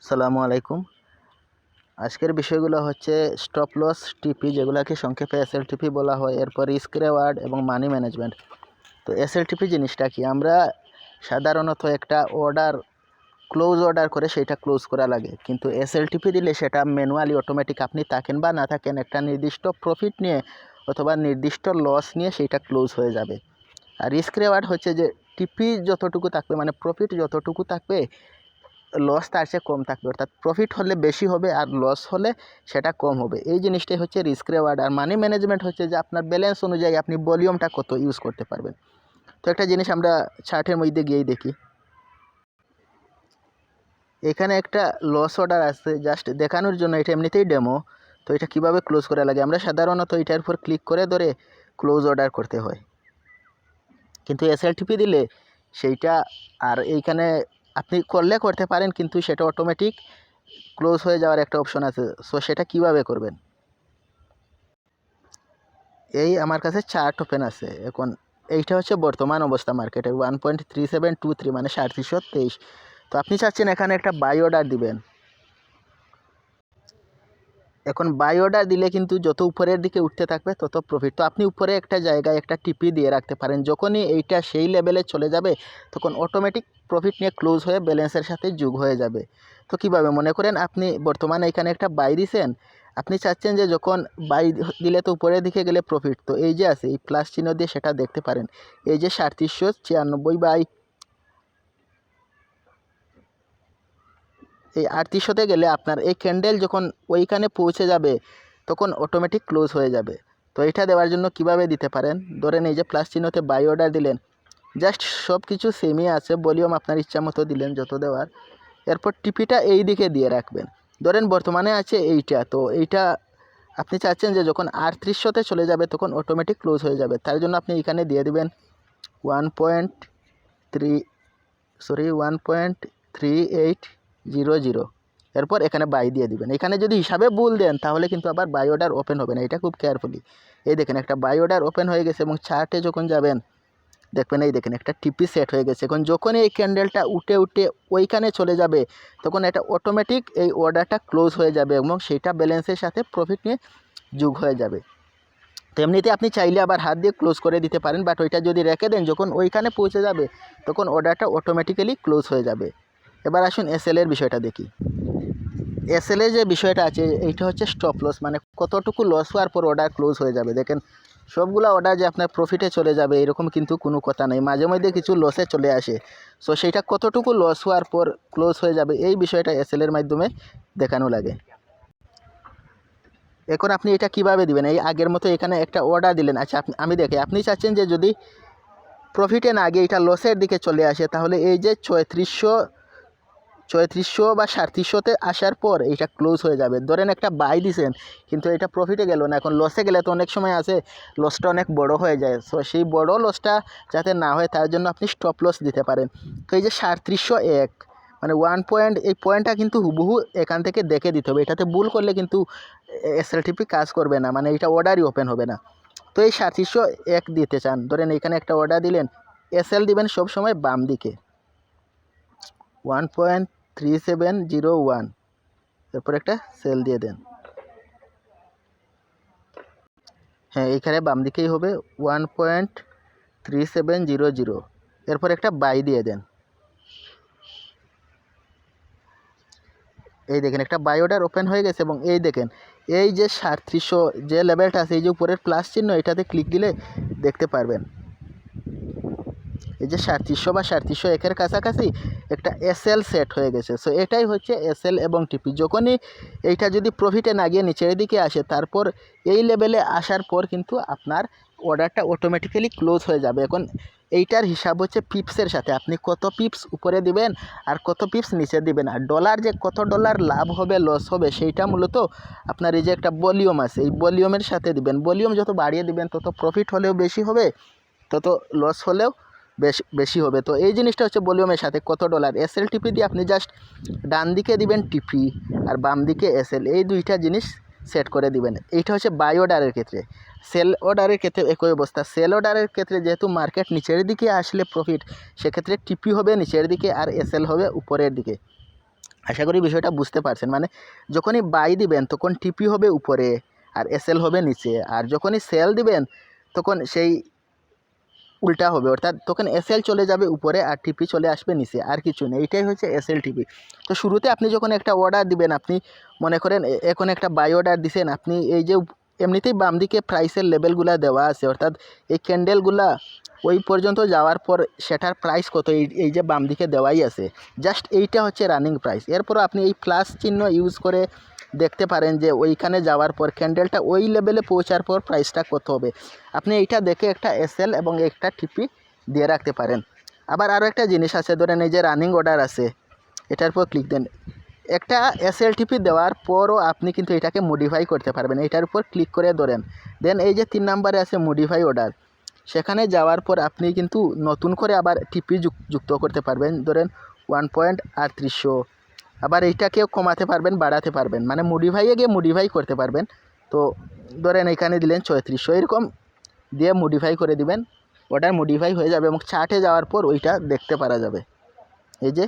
সালামু আলাইকুম। আজকের বিষয়গুলো হচ্ছে স্টপ লস টিপি, যেগুলোকে সংক্ষেপে এসএলটিপি বলা হয়, এরপর রিস্ক রেওয়ার্ড এবং মানি ম্যানেজমেন্ট। তো এসএলটিপি জিনিসটা কি? আমরা সাধারণত একটা ক্লোজ অর্ডার করে সেটা ক্লোজ করা লাগে, কিন্তু এসএলটিপি দিলে সেটা ম্যানুয়ালি অটোমেটিক, আপনি থাকেন বা না থাকেন, একটা নির্দিষ্ট প্রফিট নিয়ে অথবা নির্দিষ্ট লস নিয়ে সেইটা ক্লোজ হয়ে যাবে। আর রিস্ক রেওয়ার্ড হচ্ছে যে টিপি যতটুকু থাকবে, মানে প্রফিট যতটুকু থাকবে, লস তার চেয়ে কম থাকবে, অর্থাৎ প্রফিট হলে বেশি হবে আর লস হলে সেটা কম হবে। এই জিনিসটাই হচ্ছে রিস্ক রেওয়ার্ড। আর মানি ম্যানেজমেন্ট হচ্ছে যে আপনার ব্যালেন্স অনুযায়ী আপনি ভলিউমটা কত ইউজ করতে পারবেন। তো একটা জিনিস আমরা চার্টের মধ্যে গিয়েই দেখি। এখানে একটা লস অর্ডার আছে, জাস্ট দেখানোর জন্য, এটা এমনিতেই ডেমো। তো এটা কিভাবে ক্লোজ করা লাগে, আমরা সাধারণত এটার উপর ক্লিক করে ধরে ক্লোজ অর্ডার করতে হয়, কিন্তু এসএলটিপি দিলে সেইটা আর এইখানে আপনি করতে পারেন, কিন্তু সেটা অটোমেটিক ক্লোজ হয়ে যাওয়ার একটা অপশন আছে। সো সেটা কিভাবে করবেন, এই আমার কাছে চার্ট ওপেন আছে এখন। এইটা হচ্ছে বর্তমান অবস্থা মার্কেটে 1.3723, মানে 3723। তো আপনি চাচ্ছেন এখানে একটা বাই অর্ডার দিবেন। এখন বাই অর্ডার দিলে কিন্তু যত উপরের দিকে উঠতে থাকবে তত প্রফিট। তো আপনি উপরে একটা জায়গায় একটা টিপি দিয়ে রাখতে পারেন, যখনই এইটা সেই লেভেলে চলে যাবে তখন অটোমেটিক প্রফিট নিয়ে ক্লোজ হয়ে ব্যালেন্সের সাথে যোগ হয়ে যাবে। তো কিভাবে, মনে করেন আপনি বর্তমানে এখানে একটা বাই দিছেন, আপনি চাচ্ছেন যে যখন বাই দিলে তো উপরের দিকে গেলে প্রফিট, তো এই যে আছে এই প্লাস চিহ্ন দিয়ে সেটা দেখতে পারেন, এই যে 3796 বাই এই 3800-তে গেলে আপনার এই ক্যান্ডেল যখন ওইখানে পৌঁছে যাবে তখন অটোমেটিক ক্লোজ হয়ে যাবে। তো এটা দেওয়ার জন্য কিভাবে দিতে পারেন, ধরেন এই যে প্লাস চিহ্নতে বাই অর্ডার দিলেন, জাস্ট সব কিছু সেমই আছে, ভলিউম আপনার ইচ্ছা মতো দিলেন যত দেওয়ার, এরপর টিপিটা এই দিকে দিয়ে রাখবেন। ধরেন বর্তমানে আছে এইটা, তো এইটা আপনি চাচ্ছেন যে যখন 3800-তে চলে যাবে তখন অটোমেটিক ক্লোজ হয়ে যাবে, তার জন্য আপনি এখানে দিয়ে দিবেন 1.3800। এরপর এখানে বাই দিয়ে দিবেন। এখানে যদি হিসাবে ভুল দেন তাহলে কিন্তু আবার বাই অর্ডার ওপেন হবে না, এটা খুব কেয়ারফুলি। এই দেখেন একটা বাই অর্ডার ওপেন হয়ে গেছে এবং চার্টে যখন যাবেন দেখবেন, এই দেখেন একটা টিপি সেট হয়ে গেছে। এখন যখনই এই ক্যান্ডেলটা উঠে ওইখানে চলে যাবে তখন এটা অটোমেটিক এই অর্ডারটা ক্লোজ হয়ে যাবে এবং সেটা ব্যালেন্সের সাথে প্রফিট নিয়ে যোগ হয়ে যাবে। তো এমনিতে আপনি চাইলে আবার হাত দিয়ে ক্লোজ করে দিতে পারেন, বাট ওইটা যদি রেখে দেন যখন ওইখানে পৌঁছে যাবে তখন অর্ডারটা অটোমেটিক্যালি ক্লোজ হয়ে যাবে। এবার আসুন এসএলের বিষয়টা দেখি। এসএলের যে বিষয়টা আছে এইটা হচ্ছে স্টপ লস, মানে কতটুকু লস হওয়ার পর অর্ডার ক্লোজ হয়ে যাবে। দেখেন সবগুলো অর্ডার যে আপনার প্রফিটে চলে যাবে এরকম কিন্তু কোনো কথা নেই, মাঝে মধ্যে কিছু লসে চলে আসে। সো সেইটা কতটুকু লস হওয়ার পর ক্লোজ হয়ে যাবে এই বিষয়টা এসএলের মাধ্যমে দেখানো লাগে। এখন আপনি এটা কিভাবে দিবেন, এই আগের মতো এখানে একটা অর্ডার দিলেন। আচ্ছা আমি দেখি, আপনি চাচ্ছেন যে যদি প্রফিটে না গিয়ে এটা লসের দিকে চলে আসে, তাহলে এই যে 3400 বা 3700-তে আসার পর এইটা ক্লোজ হয়ে যাবে। ধরেন একটা বাই দিছেন কিন্তু এটা প্রফিটে গেল না, এখন লসে গেলে তো অনেক সময় আছে লসটা অনেক বড় হয়ে যায়। সো সেই বড় লসটা যাতে না হয় তার জন্য আপনি স্টপ লস দিতে পারেন। তো এই যে 3701, মানে এই পয়েন্টটা কিন্তু হুবহু এখান থেকে দেখে দিতে হবে, এটাতে ভুল করলে কিন্তু এসএলটিপি কাজ করবে না, মানে এটা অর্ডারই ওপেন হবে না। তো এই 3701 দিতে চান, ধরেন এখানে একটা অর্ডার দিলেন, এসএল দিবেন সবসময় বাম দিকে 1.3701, এরপর একটা সেল দিয়ে দেন। হ্যাঁ, এইখানে বাম দিকেই হবে 1.3700, এরপর একটা বাই দিয়ে দেন। এই দেখেন একটা বাই অর্ডার ওপেন হয়ে গেছে এবং এই দেখেন এই যে 3700 যে লেভেলটা আছে, এই যে উপরের প্লাস চিহ্ন, এটাতে ক্লিক দিলে দেখতে পারবেন এই যে 3700 বা 3701-এর কাছাকাছি একটা এসএল সেট হয়ে গেছে। সো এটাই হচ্ছে এসএল এবং টিপি। যখনই এইটা যদি প্রফিটে না গিয়ে নিচের দিকে আসে, তারপর এই লেভেলে আসার পর কিন্তু আপনার অর্ডারটা অটোমেটিক্যালি ক্লোজ হয়ে যাবে। এখন এইটার হিসাব হচ্ছে পিপসের সাথে, আপনি কত পিপস উপরে দিবেন আর কত পিপস নিচে দিবেন, আর ডলার যে কত ডলার লাভ হবে লস হবে সেইটা মূলত আপনার এই যে একটা ভলিউম আছে এই ভলিউমের সাথে দিবেন। ভলিউম যত বাড়িয়ে দিবেন তত প্রফিট হলেও বেশি হবে, তত লস হলেও বেশি হবে। তো এই জিনিসটা হচ্ছে ভলিউমের সাথে কত ডলার। এসএল টিপি দিয়ে আপনি জাস্ট ডান দিকে দিবেন টিপি আর বাম দিকে এসএল, এই দুইটা জিনিস সেট করে দিবেন। এইটা হচ্ছে বাই অর্ডারের ক্ষেত্রে। সেল অর্ডারের ক্ষেত্রে একই অবস্থা। সেল অর্ডারের ক্ষেত্রে যেহেতু মার্কেট নিচের দিকে আসলে প্রফিট, সেক্ষেত্রে টিপি হবে নিচের দিকে আর এসএল হবে উপরের দিকে। আশা করি বিষয়টা বুঝতে পারছেন। মানে যখনই বাই দিবেন তখন টিপি হবে উপরে আর এসএল হবে নিচে, আর যখনই সেল দিবেন তখন সেই উল্টা হবে, অর্থাৎ তখন এসএল চলে যাবে উপরে আর টিপি চলে আসবে নিচে, আর কিছু নেই। এইটাই হচ্ছে এসএল টিপি। তো শুরুতে আপনি যখন একটা অর্ডার দিবেন, আপনি মনে করেন এখন একটা বাই অর্ডার দিছেন, আপনি এই যে এমনিতেই বাম দিকে প্রাইসের লেভেলগুলা দেওয়া আছে, অর্থাৎ এই ক্যান্ডেলগুলা ওই পর্যন্ত যাওয়ার পর সেটার প্রাইস কত এই যে বাম দিকে দেওয়াই আছে, জাস্ট এইটা হচ্ছে রানিং প্রাইস। এরপর আপনি এই প্লাস চিহ্ন ইউজ করে দেখতে পারেন যে ওইখানে যাওয়ার পর ক্যান্ডেলটা ওই লেভেলে পৌঁছার পর প্রাইসটা কত হবে। আপনি এইটা দেখে একটা এসএল এবং একটা টিপি দিয়ে রাখতে পারেন। আবার আরও একটা জিনিস আছে, ধরেন এই যে রানিং অর্ডার আছে, এটার পর ক্লিক দেন। একটা এসএল টিপি দেওয়ার পরও আপনি কিন্তু এটাকে মডিফাই করতে পারবেন। এটার উপর ক্লিক করে ধরেন, দেন এই যে 3 নম্বরে আছে মডিফাই অর্ডার, সেখানে যাওয়ার পর আপনি কিন্তু নতুন করে আবার টিপি যুক্ত করতে পারবেন। ধরেন 1.3800, আবার এইটাকেও কমাতে পারবেন, বাড়াতে পারবেন, মানে মডিফাইয়ে গিয়ে মডিফাই করতে পারবেন। তো ধরেন এখানে দিলেন 3400, এরকম দিয়ে মডিফাই করে দিবেন, অর্ডার মডিফাই হয়ে যাবে এবং চার্টে যাওয়ার পর ওইটা দেখতে পারা যাবে। এই যে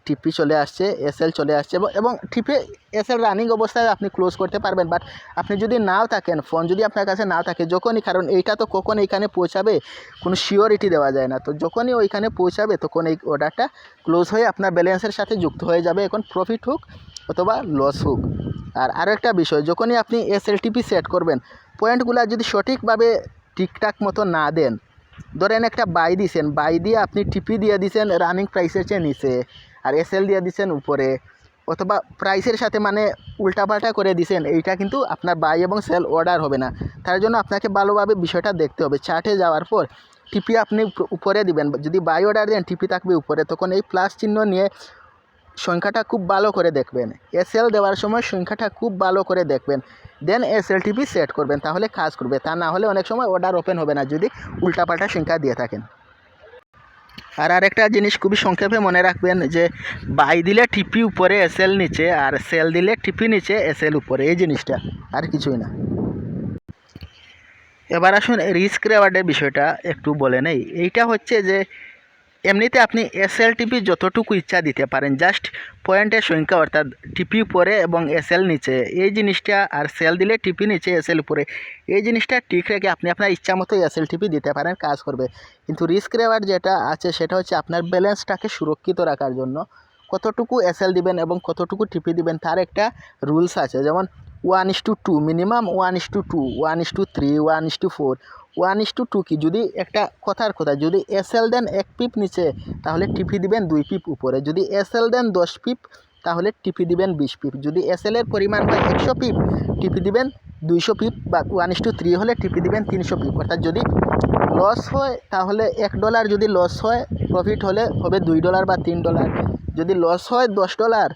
টিপি চলে আসছে, এসএল চলে আসছে, এবং টিপি এসএল রানিং অবস্থায় আপনি ক্লোজ করতে পারবেন। বাট আপনি যদি নাও থাকেন, ফোন যদি আপনার কাছে নাও থাকে, যখনই, কারণ এইটা তো কখন এইখানে পৌঁছাবে কোনো শিওরিটি দেওয়া যায় না, তো যখনই ওইখানে পৌঁছাবে তখন এই অর্ডারটা ক্লোজ হয়ে আপনার ব্যালেন্সের সাথে যুক্ত হয়ে যাবে, এখন প্রফিট হোক অথবা লস হোক। আর আরও একটা বিষয়, যখনই আপনি এসএলটিপি সেট করবেন, পয়েন্টগুলো যদি সঠিকভাবে ঠিকঠাক মতো না দেন, ধরেন একটা বাই দিছেন, বাই দিয়ে আপনি টিপি দিয়ে দিছেন রানিং প্রাইসের চেয়ে নিচে, আর এসএল দিয়ে দিছেন উপরে, অথবা প্রাইসের সাথে মানে উল্টাপাল্টা করে দিছেন, এইটা কিন্তু আপনার বাই এবং সেল অর্ডার হবে না। তার জন্য আপনাকে ভালোভাবে বিষয়টা দেখতে হবে। চার্টে যাওয়ার পর টিপি আপনি উপরে দিবেন, যদি বাই অর্ডার দেন টিপি থাকবে উপরে, তখন এই প্লাস চিহ্ন নিয়ে সংখ্যাটা খুব ভালো করে দেখবেন, এসএল দেওয়ার সময় সংখ্যাটা খুব ভালো করে দেখবেন, দেন এসএলটিপি সেট করবেন, তাহলে কাজ করবে। তা না হলে অনেক সময় অর্ডার ওপেন হবে না যদি উল্টাপাল্টা সংখ্যা দিয়ে থাকেন। আর আরেকটা জিনিস খুবই সংক্ষেপে মনে রাখবেন যে বাই দিলে টিপি উপরে এসএল নিচে, আর সেল দিলে টিপি নিচে এসএল উপরে, এই জিনিসটা, আর কিছুই না। এবার আসুন রিস্ক রেওয়ার্ডের বিষয়টা একটু বলে নেই। এইটা হচ্ছে যে এমনিতে আপনি এসএল টিপি যতটুকু ইচ্ছা দিতে পারেন, জাস্ট পয়েন্টের সংখ্যা, অর্থাৎ টিপি উপরে এবং এসএল নিচে, এই জিনিসটা, আর সেল দিলে টিপি নিচে এসএল উপরে, এই জিনিসটা ঠিক রেখে আপনি আপনার ইচ্ছা মতো এসএল টিপি দিতে পারেন, কাজ করবে। কিন্তু রিস্ক রেওয়ার্ড যেটা আছে সেটা হচ্ছে আপনার ব্যালেন্সটাকে সুরক্ষিত রাখার জন্য কতটুকু এসএল দিবেন এবং কতটুকু টিপি দিবেন তার একটা রুলস আছে। যেমন 1:2, মিনিমাম 1:2, 1:3, 1:4, 1:2 কি, যদি একটা কথার কথা, যদি এসএল দেন 1 পিপ নিচে তাহলে টিপি দিবেন 2 পিপ উপরে, যদি এসএল দেন 10 পিপ তাহলে টিপি দিবেন 20 পিপ, যদি এসএল এর পরিমাণ হয় 100 পিপ টিপি দিবেন 200 পিপ, বা 1:3 হলে টিপি দিবেন 300 পিপ। অর্থাৎ যদি লস হয় তাহলে $1, যদি লস হয়, প্রফিট হলে হবে $2 বা $3, যদি লস হয় $10,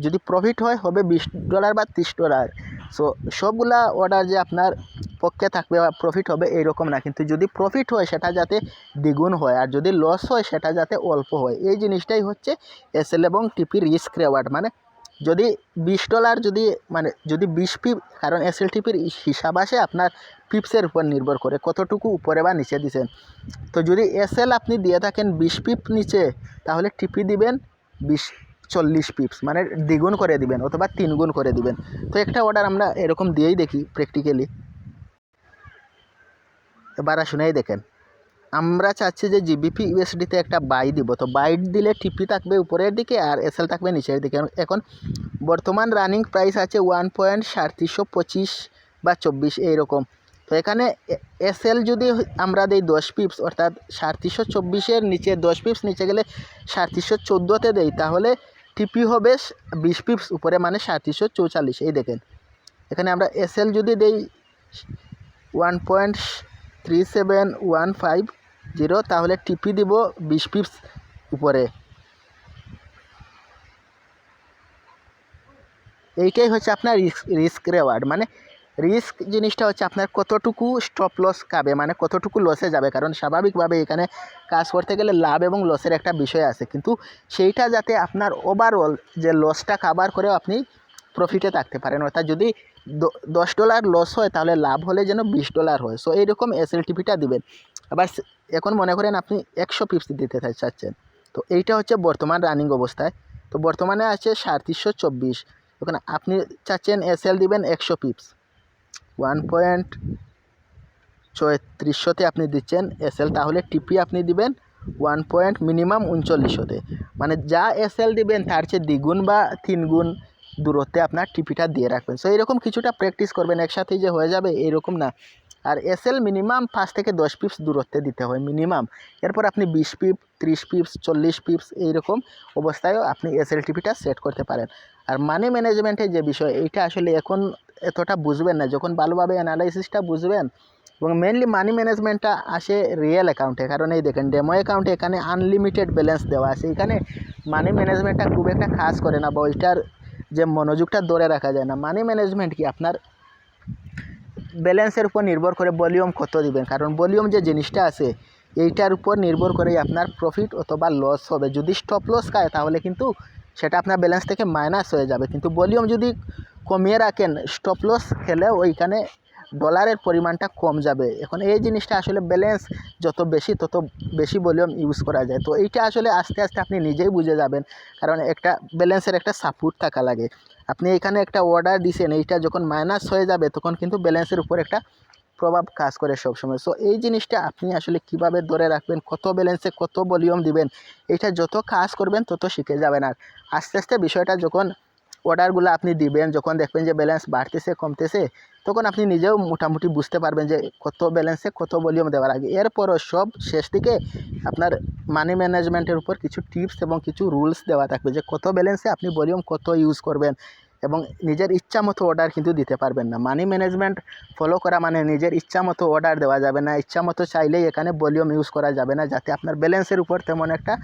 যদি প্রফিট হয় হবে $20 বা $30। সো সবগুলা অর্ডার যে আপনার পক্ষে থাকবে বা প্রফিট হবে এইরকম না, কিন্তু যদি প্রফিট হয় সেটা যাতে দ্বিগুণ হয়, আর যদি লস হয় সেটা যাতে অল্প হয়, এই জিনিসটাই হচ্ছে এসএল এবং টিপি রিস্ক রেওয়ার্ড। মানে যদি $20, যদি মানে যদি 20 পিপ, কারণ এসএল টিপির হিসাব আসে আপনার পিপসের উপর নির্ভর করে কতটুকু উপরে বা নিচে দিছেন। তো যদি এসএল আপনি দিয়ে থাকেন 20 পিপ নিচে, তাহলে টিপি দিবেন 40 পিপস, মানে দ্বিগুণ করে দিবেন অথবা 3 গুণ করে দিবেন। তো একটা অর্ডার আমরা এরকম দিয়েই দেখি প্র্যাকটিক্যালি। এবার শুনেই দেখেন, আমরা চাচ্ছি যে জিবিপি ইউএসডিতে একটা বাই দিব, তো বাই দিলে টিপি থাকবে উপরের দিকে আর এসএল থাকবে নিচের দিকে। এখন বর্তমান রানিং প্রাইস আছে 1.3725 বা 24 এইরকম। তো এখানে এসএল যদি আমরা দিই 10 পিপস, অর্থাৎ 3724-এর নিচে 10 পিপস নিচে গেলে 3714-তে দেই, তাহলে টিপি হবে 20 পিপস উপরে, মানে 3744। এই দেখেন এখানে আমরা এসএল যদি দেই 1.3715, তাহলে টিপি দিব 20 পিপস উপরে। এইটাই হচ্ছে আপনার রিস্ক রেওয়ার্ড। মানে রিস্ক জিনিসটা হচ্ছে আপনার কতটুকু স্টপ লস খাবে, মানে কতটুকু লসে যাবে, কারণ স্বাভাবিকভাবে এখানে কাজ করতে গেলে লাভ এবং লসের একটা বিষয় আছে, কিন্তু সেইটা যাতে আপনার ওভারঅল যে লসটা কাভার করেও আপনি প্রফিটে থাকতে পারেন। অর্থাৎ যদি $10 লস হয় তাহলে লাভ হলে যেন $20 হয়। সো এইরকম এসএলটিপিটা দিবেন। আবার এখন মনে করেন আপনি 100 পিপস দিতে চাচ্ছেন, তো এইটা হচ্ছে বর্তমান রানিং অবস্থায়। তো বর্তমানে আছে 3724। এখন আপনি চাচ্ছেন এসএল দিবেন 100 পিপস, 1.34 আপনি দিচ্ছেন এসএল, তাহলে টিপি আপনি দিবেন মিনিমাম 3900। মানে যা এসএল দিবেন তার চেয়ে দ্বিগুণ বা 3 গুণ দূরত্বে আপনার টিপিটা দিয়ে রাখবেন। সো এরকম কিছুটা প্র্যাকটিস করবেন, একসাথেই যে হয়ে যাবে এরকম না। আর এসএল মিনিমাম 5 থেকে 10 পিপস দূরত্বে দিতে হয় মিনিমাম। এরপর আপনি 20 পিপ, 30 পিপস, 40 পিপস এইরকম অবস্থায়ও আপনি এসএল টিপিটা সেট করতে পারেন। আর মানি ম্যানেজমেন্টের যে বিষয়, এইটা আসলে এখন এতটা বুঝবেন না, যখন ভালোভাবে অ্যানালাইসিসটা বুঝবেন। এবং মেনলি মানি ম্যানেজমেন্টটা আসে রিয়েল অ্যাকাউন্টে, কারণ এই দেখেন ডেমো অ্যাকাউন্টে এখানে আনলিমিটেড ব্যালেন্স দেওয়া আছে, এখানে মানি ম্যানেজমেন্টটা খুব একটা কাজ করে না বা ওইটার যে মনোযোগটা ধরে রাখা যায় না। মানি ম্যানেজমেন্ট কি আপনার ব্যালেন্সের উপর নির্ভর করে ভলিউম কত দিবেন, কারণ ভলিউম যে জিনিসটা আছে এইটার উপর নির্ভর করেই আপনার প্রফিট অথবা লস হবে। যদি স্টপ লস খায় তাহলে কিন্তু সেটা আপনার ব্যালেন্স থেকে মাইনাস হয়ে যাবে, কিন্তু ভলিউম যদি কমিয়ে রাখেন স্টপ লস খেলে ওইখানে ডলারের পরিমাণটা কম যাবে। এখন এই জিনিসটা আসলে ব্যালেন্স যত বেশি তত বেশি ভলিউম ইউজ করা যায়। তো এইটা আসলে আস্তে আস্তে আপনি নিজেই বুঝে যাবেন, কারণ একটা ব্যালেন্সের একটা সাপোর্ট থাকা লাগে। আপনি এখানে একটা অর্ডার দিয়েছেন, এইটা যখন মাইনাস হয়ে যাবে তখন কিন্তু ব্যালেন্সের উপর একটা প্রভাব কাজ করে সবসময়। সো এই জিনিসটা আপনি আসলে কিভাবে ধরে রাখবেন, কত ব্যালেন্সে কত ভলিউম দিবেন, এইটা যত কাজ করবেন তত শিখে যাবেন। আর আস্তে আস্তে বিষয়টা যখন অর্ডারগুলো আপনি দিবেন, যখন দেখবেন যে ব্যালেন্স বাড়তেছে কমতেছে, তখন আপনি নিজেও মোটামুটি বুঝতে পারবেন যে কত ব্যালেন্সে কত ভলিউম দেওয়ার আগে। এরপরও সব শেষ দিকে আপনার মানি ম্যানেজমেন্টের উপর কিছু টিপস এবং কিছু রুলস দেওয়া থাকবে যে কত ব্যালেন্সে আপনি ভলিউম কত ইউজ করবেন, এবং নিজের ইচ্ছা মতো অর্ডার কিন্তু দিতে পারবেন না। মানি ম্যানেজমেন্ট ফলো করা মানে নিজের ইচ্ছা মতো অর্ডার দেওয়া যাবে না, ইচ্ছা মতো চাইলেই এখানে ভলিউম ইউজ করা যাবে না, যাতে আপনার ব্যালেন্সের উপর তেমন একটা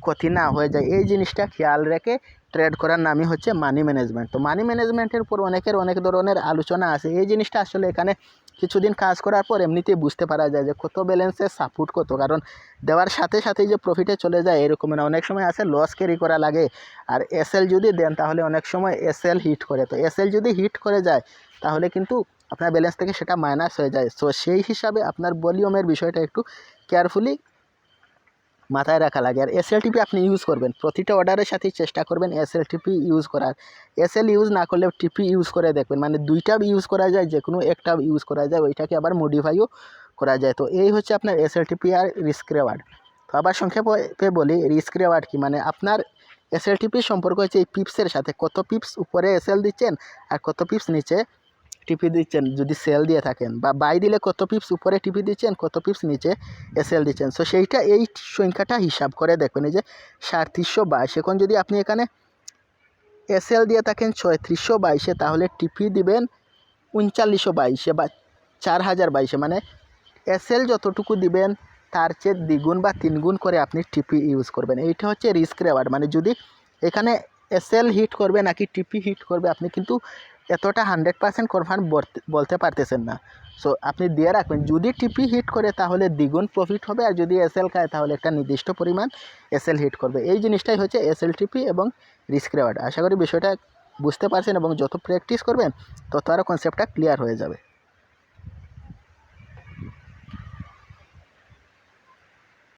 ক্ষতি না হয়ে যায়। এই জিনিসটা খেয়াল রেখে ট্রেড করার নামই হচ্ছে মানি ম্যানেজমেন্ট। তো মানি ম্যানেজমেন্টের উপর অনেকের অনেক ধরনের আলোচনা আছে। এই জিনিসটা আসলে এখানে কিছুদিন কাজ করার পর এমনিতেই বুঝতে পারা যায় যে কত ব্যালেন্সের সাপোর্ট কত, কারণ দেওয়ার সাথে সাথেই যে প্রফিটে চলে যায় এরকম না, অনেক সময় আছে লস ক্যারি করা লাগে। আর এসএল যদি দেন তাহলে অনেক সময় এসএল হিট করে, তো এসএল যদি হিট করে যায় তাহলে কিন্তু আপনার ব্যালেন্স থেকে সেটা মাইনাস হয়ে যায়। সো সেই হিসাবে আপনার ভলিউমের বিষয়টা একটু কেয়ারফুলি মাথায় রাখা লাগে। আর এসএলটিপি আপনি ইউজ করবেন প্রতিটা অর্ডারের সাথেই চেষ্টা করবেন এসএলটিপি ইউজ করার। এসএল ইউজ না করলে টিপি ইউজ করে দেখবেন, মানে দুইটা ইউজ করা যায়, যে কোনো একটা ইউজ করা যায়, ওইটাকে আবার মডিফাইও করা যায়। তো এই হচ্ছে আপনার এসএলটিপি আর রিস্ক রেওয়ার্ড। তো আবার সংক্ষেপে বলি রিস্ক রেওয়ার্ড কি, মানে আপনার এসএলটিপি সম্পর্ক হচ্ছে এই পিপসের সাথে, কত পিপস উপরে এসএল দিচ্ছেন আর কত পিপস নিচে টিপি দিচ্ছেন যদি সেল দিয়ে থাকেন, বা বাই দিলে কত পিপস উপরে টিপি দিচ্ছেন, কত পিপস নিচে এসএল দিচ্ছেন। সো সেইটা এই সংখ্যাটা হিসাব করে দেখবেন, এই যে 3722, এখন যদি আপনি এখানে এসএল দিয়ে থাকেন 3622, তাহলে টিপি দিবেন 3922 বা 4022, মানে এসএল যতটুকু দিবেন তার চেয়ে দ্বিগুণ বা 3 গুণ করে আপনি টিপি ইউজ করবেন। এইটা হচ্ছে রিস্ক রেওয়ার্ড। মানে যদি এখানে এসএল হিট করবে নাকি টিপি হিট করবে আপনি কিন্তু এতটা 100% কনফার্ম বলতে পারতেছেন না। সো আপনি দিয়ে রাখবেন, যদি টিপি হিট করে তাহলে দ্বিগুণ প্রফিট হবে, আর যদি এসএল খায় তাহলে একটা নির্দিষ্ট পরিমাণ এসএল হিট করবে। এই জিনিসটাই হচ্ছে এসএল টিপি এবং রিস্ক রেওয়ার্ড। আশা করি বিষয়টা বুঝতে পারছেন, এবং যত প্র্যাকটিস করবেন তত আরও কনসেপ্টটা ক্লিয়ার হয়ে যাবে।